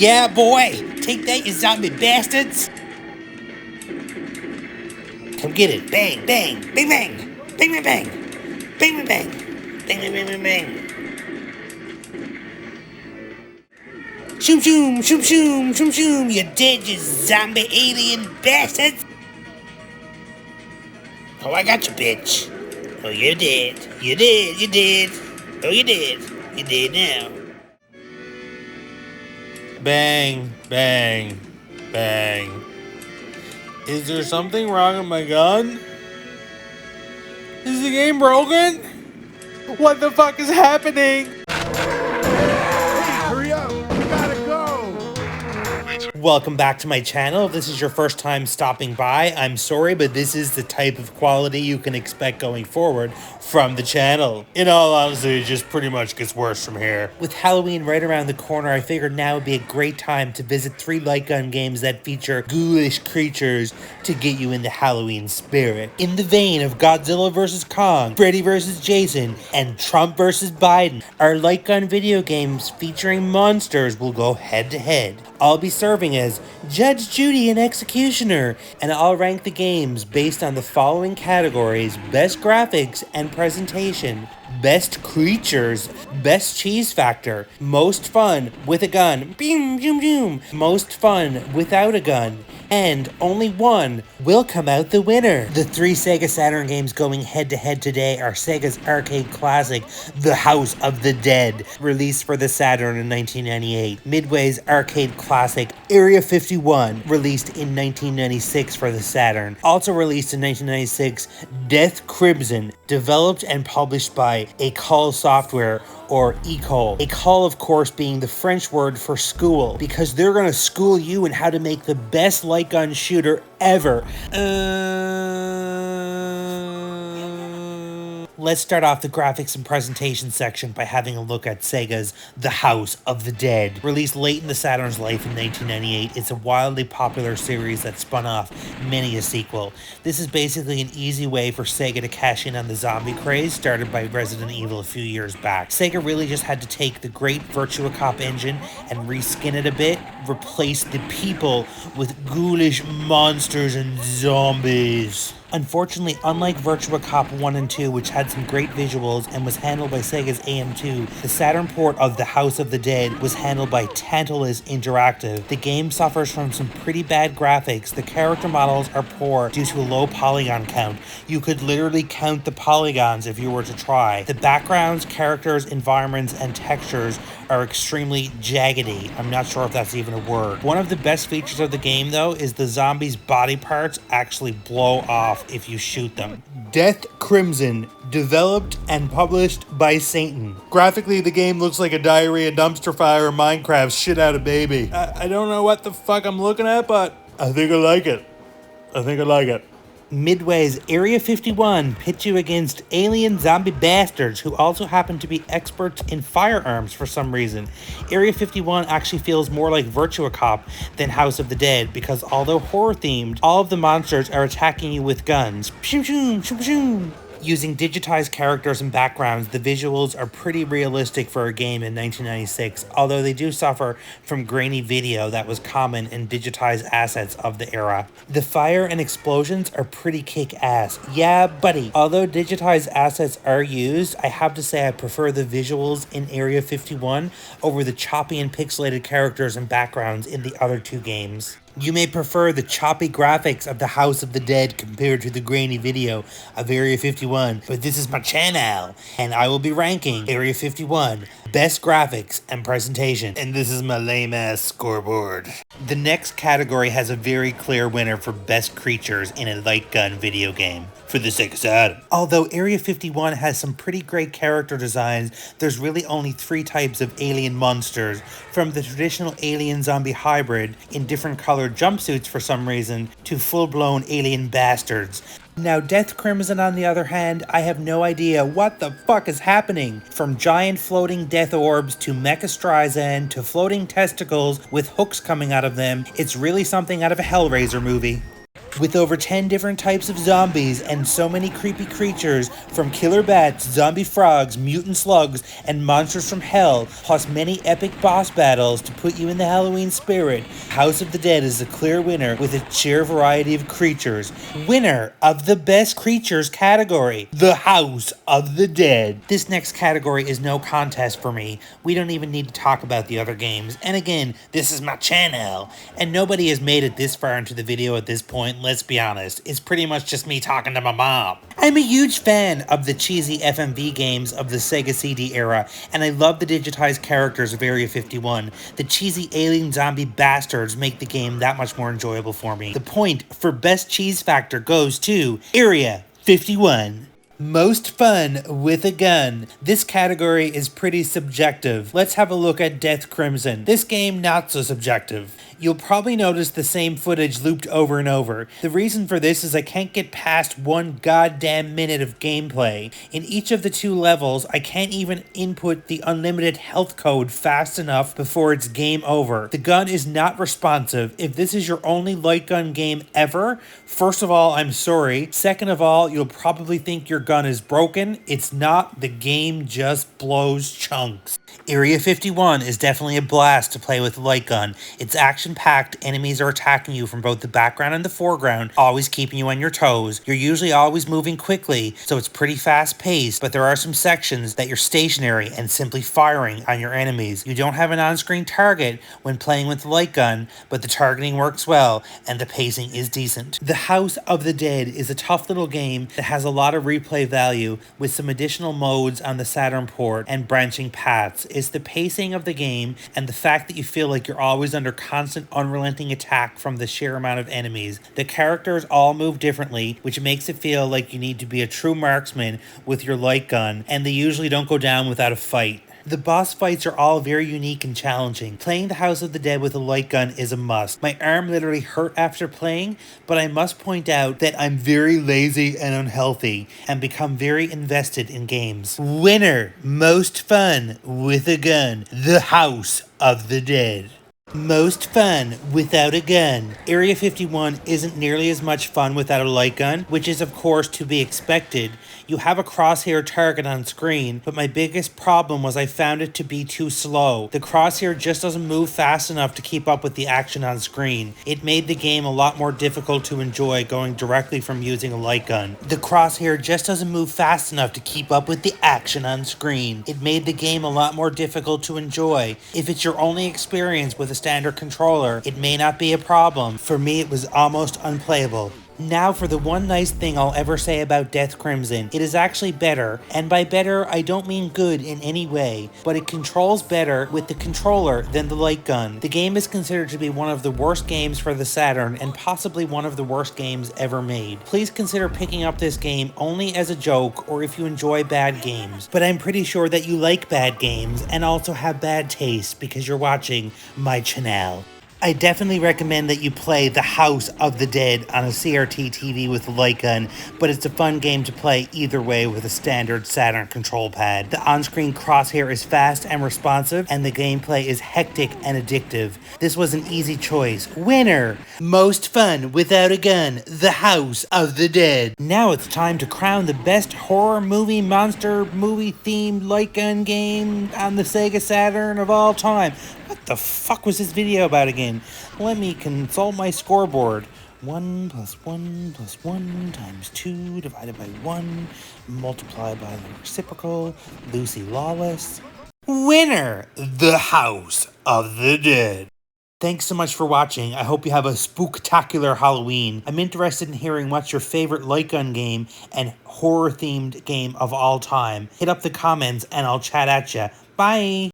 Yeah, boy! Take that, you zombie bastards! Come get it. Bang, bang, bang, bang, bang, bang, bang, bang, bang, bang, bang, bang, bang, bang, bang. Shoom, shoom, shoom, shoom, shoom, shoom. You're dead, you zombie alien bastards! Oh, I got you, bitch. Oh, you're dead. You're dead, you're dead. Oh, you're dead. You're dead now. Bang, bang, bang. Is there something wrong with my gun? Is the game broken? What the fuck is happening? Hurry up! We gotta go! Welcome back to my channel. If this is your first time stopping by, I'm sorry, but this is the type of quality you can expect going forward from the channel. In all honesty, it just pretty much gets worse from here. With Halloween right around the corner, I figured now would be a great time to visit 3 light gun games that feature ghoulish creatures to get you in the Halloween spirit. In the vein of Godzilla vs. Kong, Freddy vs. Jason, and Trump vs. Biden, our light gun video games featuring monsters will go head to head. I'll be serving as Judge Judy and Executioner, and I'll rank the games based on the following categories: best graphics and presentation, best creatures, best cheese factor, most fun with a gun, boom, boom, boom, most fun without a gun, and only one will come out the winner. The 3 Sega Saturn games going head to head today are Sega's arcade classic, The House of the Dead, released for the Saturn in 1998, Midway's arcade classic, Area 51, released in 1996 for the Saturn, also released in 1996, Death Crimson, developed and published by Ecole software, or Ecole. Ecole, of course, being the French word for school, because they're gonna school you in how to make the best light gun shooter ever. Let's start off the graphics and presentation section by having a look at Sega's The House of the Dead. Released late in the Saturn's life in 1998, it's a wildly popular series that spun off many a sequel. This is basically an easy way for Sega to cash in on the zombie craze started by Resident Evil a few years back. Sega really just had to take the great Virtua Cop engine and reskin it a bit, replace the people with ghoulish monsters and zombies. Unfortunately, unlike Virtua Cop 1 and 2, which had some great visuals and was handled by Sega's AM2, the Saturn port of The House of the Dead was handled by Tantalus Interactive. The game suffers from some pretty bad graphics. The character models are poor due to a low polygon count. You could literally count the polygons if you were to try. The backgrounds, characters, environments, and textures are extremely jaggedy. I'm not sure if that's even a word. One of the best features of the game, though, is the zombies' body parts actually blow off if you shoot them. Death Crimson, developed and published by Satan. Graphically, the game looks like a diarrhea dumpster fire or Minecraft shit out of baby. I don't know what the fuck I'm looking at, but I think I like it. I think I like it. Midway's Area 51 pits you against alien zombie bastards who also happen to be experts in firearms for some reason. Area 51 actually feels more like Virtua Cop than House of the Dead because although horror themed, all of the monsters are attacking you with guns. Shoo shoo, shoo shoo. Using digitized characters and backgrounds, the visuals are pretty realistic for a game in 1996, although they do suffer from grainy video that was common in digitized assets of the era. The fire and explosions are pretty kick-ass. Yeah, buddy. Although digitized assets are used, I have to say I prefer the visuals in Area 51 over the choppy and pixelated characters and backgrounds in the other 2 games. You may prefer the choppy graphics of The House of the Dead compared to the grainy video of Area 51, but this is my channel, and I will be ranking Area 51, best graphics and presentation, and this is my lame-ass scoreboard. The next category has a very clear winner for best creatures in a light gun video game for the Sega Saturn. Although Area 51 has some pretty great character designs, there's really only 3 types of alien monsters, from the traditional alien zombie hybrid in different colored jumpsuits for some reason, to full-blown alien bastards. Now, Death Crimson, on the other hand, I have no idea what the fuck is happening. From giant floating death orbs to Mecha Streisand to floating testicles with hooks coming out of them, it's really something out of a Hellraiser movie. With over 10 different types of zombies and so many creepy creatures, from killer bats, zombie frogs, mutant slugs, and monsters from hell, plus many epic boss battles to put you in the Halloween spirit, House of the Dead is the clear winner with its sheer variety of creatures. Winner of the Best Creatures category, the House of the Dead. This next category is no contest for me. We don't even need to talk about the other games. And again, this is my channel, and nobody has made it this far into the video at this point. Let's be honest, it's pretty much just me talking to my mom. I'm a huge fan of the cheesy FMV games of the Sega CD era, and I love the digitized characters of Area 51. The cheesy alien zombie bastards make the game that much more enjoyable for me. The point for Best Cheese Factor goes to Area 51. Most fun with a gun. This category is pretty subjective. Let's have a look at Death Crimson. This game, not so subjective. You'll probably notice the same footage looped over and over. The reason for this is I can't get past 1 goddamn minute of gameplay. In each of the 2 levels, I can't even input the unlimited health code fast enough before it's game over. The gun is not responsive. If this is your only light gun game ever, first of all, I'm sorry. Second of all, you'll probably think your gun is broken. It's not. The game just blows chunks. Area 51 is definitely a blast to play with a light gun. It's action-packed, enemies are attacking you from both the background and the foreground, always keeping you on your toes. You're usually always moving quickly, so it's pretty fast-paced, but there are some sections that you're stationary and simply firing on your enemies. You don't have an on-screen target when playing with the light gun, but the targeting works well, and the pacing is decent. The House of the Dead is a tough little game that has a lot of replay value, with some additional modes on the Saturn port and branching paths. It's the pacing of the game and the fact that you feel like you're always under constant unrelenting attack from the sheer amount of enemies. The characters all move differently, which makes it feel like you need to be a true marksman with your light gun, and they usually don't go down without a fight. The boss fights are all very unique and challenging. Playing the House of the Dead with a light gun is a must. My arm literally hurt after playing, but I must point out that I'm very lazy and unhealthy and become very invested in games. Winner, most fun with a gun, the House of the Dead. Most fun without a gun. Area 51 isn't nearly as much fun without a light gun, which is of course to be expected. You have a crosshair target on screen, but my biggest problem was I found it to be too slow. The crosshair just doesn't move fast enough to keep up with the action on screen. It made the game a lot more difficult to enjoy going directly from using a light gun. The crosshair just doesn't move fast enough to keep up with the action on screen. It made the game a lot more difficult to enjoy. If it's your only experience with a standard controller, it may not be a problem. For me, it was almost unplayable. Now for the one nice thing I'll ever say about Death Crimson. It is actually better, and by better I don't mean good in any way, but it controls better with the controller than the light gun. The game is considered to be one of the worst games for the Saturn, and possibly one of the worst games ever made. Please consider picking up this game only as a joke or if you enjoy bad games, but I'm pretty sure that you like bad games and also have bad taste because you're watching my channel. I definitely recommend that you play The House of the Dead on a CRT TV with a light gun, but it's a fun game to play either way with a standard Saturn control pad. The on-screen crosshair is fast and responsive, and the gameplay is hectic and addictive. This was an easy choice. Winner! Most fun without a gun, The House of the Dead. Now it's time to crown the best horror movie, monster movie themed light gun game on the Sega Saturn of all time. What the fuck was this video about again? Let me consult my scoreboard. 1 plus 1 plus 1 times 2 divided by 1 multiplied by the reciprocal. Lucy Lawless. Winner! The House of the Dead. Thanks so much for watching. I hope you have a spooktacular Halloween. I'm interested in hearing what's your favorite light gun game and horror-themed game of all time. Hit up the comments and I'll chat at ya. Bye!